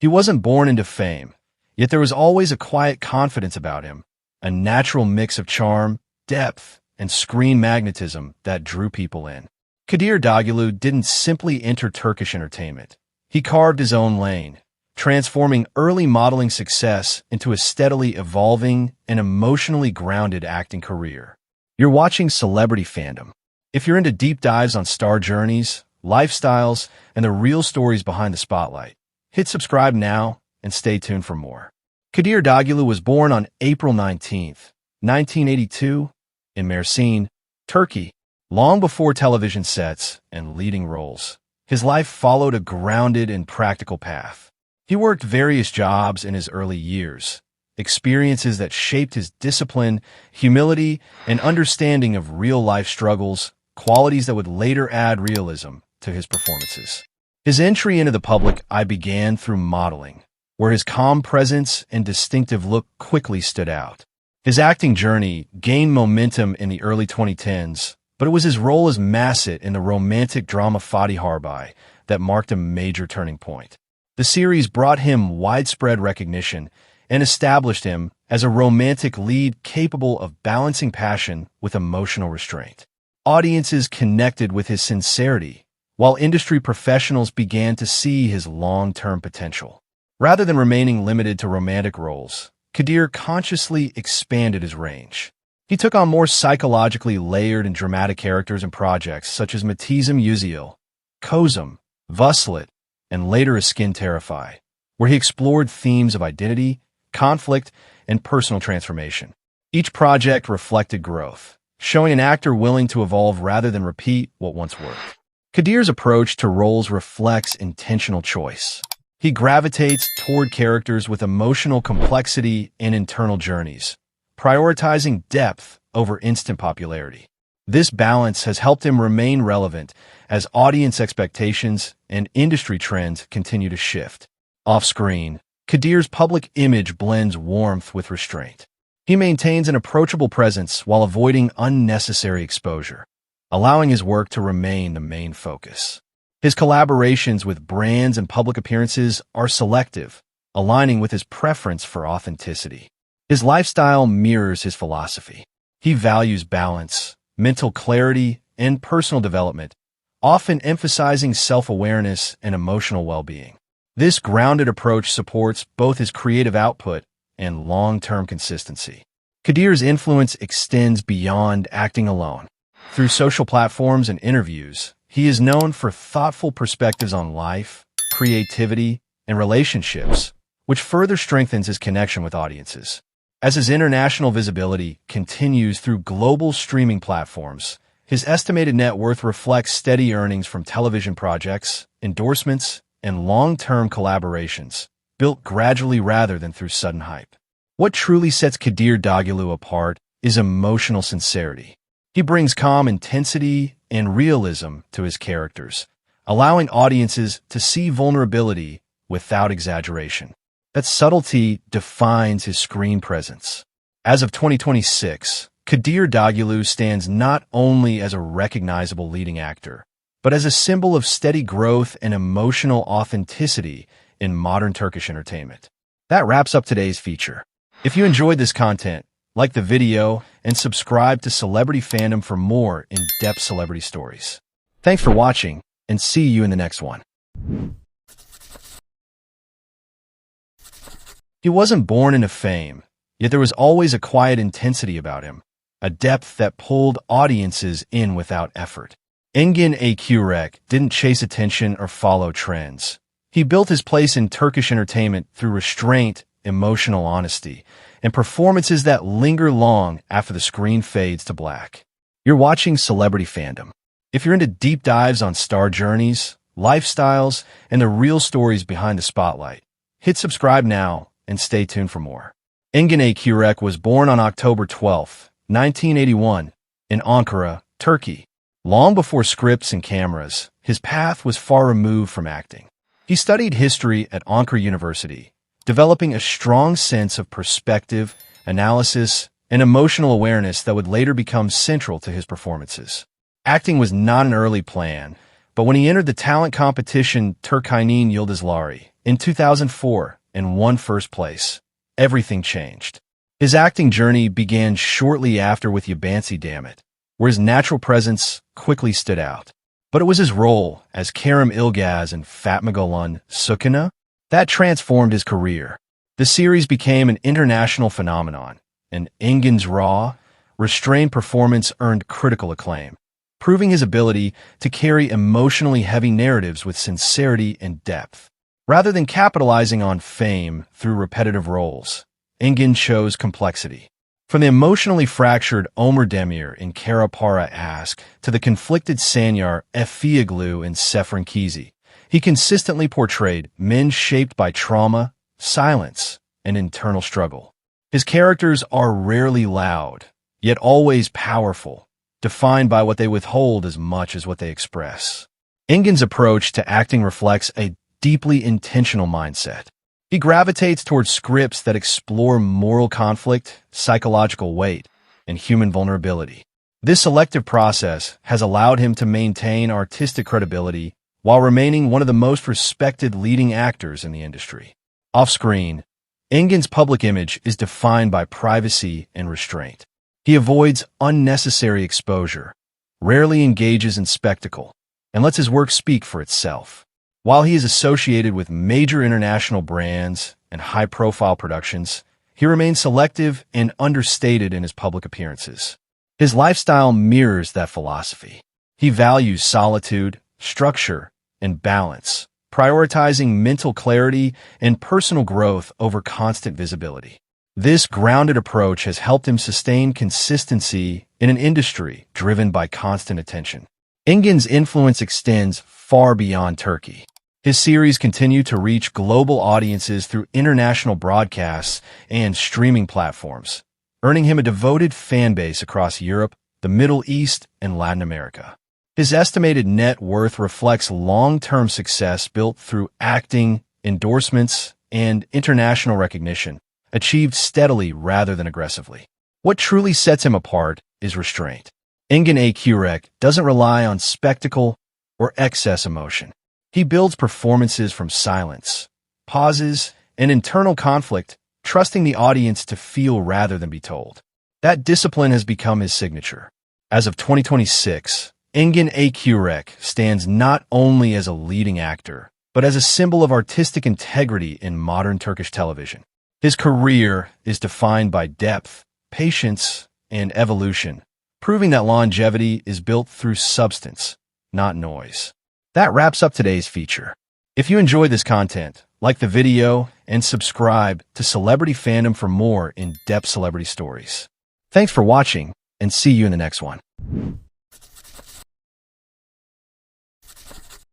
He wasn't born into fame, yet there was always a quiet confidence about him, a natural mix of charm, depth, and screen magnetism that drew people in. Kadir Doğulu didn't simply enter Turkish entertainment. He carved his own lane, transforming early modeling success into a steadily evolving and emotionally grounded acting career. You're watching Celebrity Fandom. If you're into deep dives on star journeys, lifestyles, and the real stories behind the spotlight, hit subscribe now and stay tuned for more. Kadir Doğulu was born on April 19, 1982, in Mersin, Turkey. Long before television sets and leading roles, his life followed a grounded and practical path. He worked various jobs in his early years, experiences that shaped his discipline, humility, and understanding of real-life struggles, qualities that would later add realism to his performances. His entry into the public eye began through modeling, where his calm presence and distinctive look quickly stood out. His acting journey gained momentum in the early 2010s, but it was his role as Masset in the romantic drama Fatih Harbiye that marked a major turning point. The series brought him widespread recognition and established him as a romantic lead capable of balancing passion with emotional restraint. Audiences connected with his sincerity, while industry professionals began to see his long-term potential. Rather than remaining limited to romantic roles, Kadir consciously expanded his range. He took on more psychologically layered and dramatic characters in projects such as Matizm Yüzyıl, Kozum, Vuslat, and later Askin Terrify, where he explored themes of identity, conflict, and personal transformation. Each project reflected growth, showing an actor willing to evolve rather than repeat what once worked. Kadir's approach to roles reflects intentional choice. He gravitates toward characters with emotional complexity and internal journeys, prioritizing depth over instant popularity. This balance has helped him remain relevant as audience expectations and industry trends continue to shift. Off-screen, Kadir's public image blends warmth with restraint. He maintains an approachable presence while avoiding unnecessary exposure, allowing his work to remain the main focus. His collaborations with brands and public appearances are selective, aligning with his preference for authenticity. His lifestyle mirrors his philosophy. He values balance, mental clarity, and personal development, often emphasizing self-awareness and emotional well-being. This grounded approach supports both his creative output and long-term consistency. Kadir's influence extends beyond acting alone. Through social platforms and interviews, he is known for thoughtful perspectives on life, creativity, and relationships, which further strengthens his connection with audiences. As his international visibility continues through global streaming platforms, his estimated net worth reflects steady earnings from television projects, endorsements, and long-term collaborations, built gradually rather than through sudden hype. What truly sets Kadir Doğulu apart is emotional sincerity. He brings calm intensity and realism to his characters, allowing audiences to see vulnerability without exaggeration. That subtlety defines his screen presence. As of 2026, Kadir Doğulu stands not only as a recognizable leading actor, but as a symbol of steady growth and emotional authenticity in modern Turkish entertainment. That wraps up today's feature. If you enjoyed this content, like the video and subscribe to Celebrity Fandom for more in-depth celebrity stories. Thanks for watching, and see you in the next one. He wasn't born into fame, yet there was always a quiet intensity about him, a depth that pulled audiences in without effort. Engin Akyürek didn't chase attention or follow trends. He built his place in Turkish entertainment through restraint, emotional honesty, and performances that linger long after the screen fades to black. You're watching Celebrity Fandom. If you're into deep dives on star journeys, lifestyles, and the real stories behind the spotlight, hit subscribe now and stay tuned for more. Engin Akyürek was born on October 12, 1981, in Ankara, Turkey. Long before scripts and cameras, his path was far removed from acting. He studied history at Ankara University, developing a strong sense of perspective, analysis, and emotional awareness that would later become central to his performances. Acting was not an early plan, But when he entered the talent competition Turkish Yıldızları in 2004 and won first place, everything changed. His acting journey began shortly after with Yabansi Dammit, where his natural presence quickly stood out. But it was his role as Kerem Ilgaz in Fatma Gül'ün Sukuna that transformed his career. The series became an international phenomenon, and Engin's raw, restrained performance earned critical acclaim, proving his ability to carry emotionally heavy narratives with sincerity and depth. Rather than capitalizing on fame through repetitive roles, Engin chose complexity. From the emotionally fractured Ömer Demir in Para Aşk to the conflicted Sanyar Effioglu in Sefrenkizi, he consistently portrayed men shaped by trauma, silence, and internal struggle. His characters are rarely loud, yet always powerful, defined by what they withhold as much as what they express. Engin's approach to acting reflects a deeply intentional mindset. He gravitates towards scripts that explore moral conflict, psychological weight, and human vulnerability. This selective process has allowed him to maintain artistic credibility while remaining one of the most respected leading actors in the industry. Off-screen, Engin's public image is defined by privacy and restraint. He avoids unnecessary exposure, rarely engages in spectacle, and lets his work speak for itself. While he is associated with major international brands and high-profile productions, he remains selective and understated in his public appearances. His lifestyle mirrors that philosophy. He values solitude, structure, and balance, prioritizing mental clarity and personal growth over constant visibility. This grounded approach has helped him sustain consistency in an industry driven by constant attention. Engin's influence extends far beyond Turkey. His series continue to reach global audiences through international broadcasts and streaming platforms, earning him a devoted fan base across Europe, the Middle East, and Latin America. His estimated net worth reflects long-term success built through acting, endorsements, and international recognition, achieved steadily rather than aggressively. What truly sets him apart is restraint. Engin Akyürek doesn't rely on spectacle or excess emotion. He builds performances from silence, pauses, and internal conflict, trusting the audience to feel rather than be told. That discipline has become his signature. As of 2026, Engin Akyürek stands not only as a leading actor, but as a symbol of artistic integrity in modern Turkish television. His career is defined by depth, patience, and evolution, proving that longevity is built through substance, not noise. That wraps up today's feature. If you enjoyed this content, like the video and subscribe to Celebrity Fandom for more in-depth celebrity stories. Thanks for watching, and see you in the next one.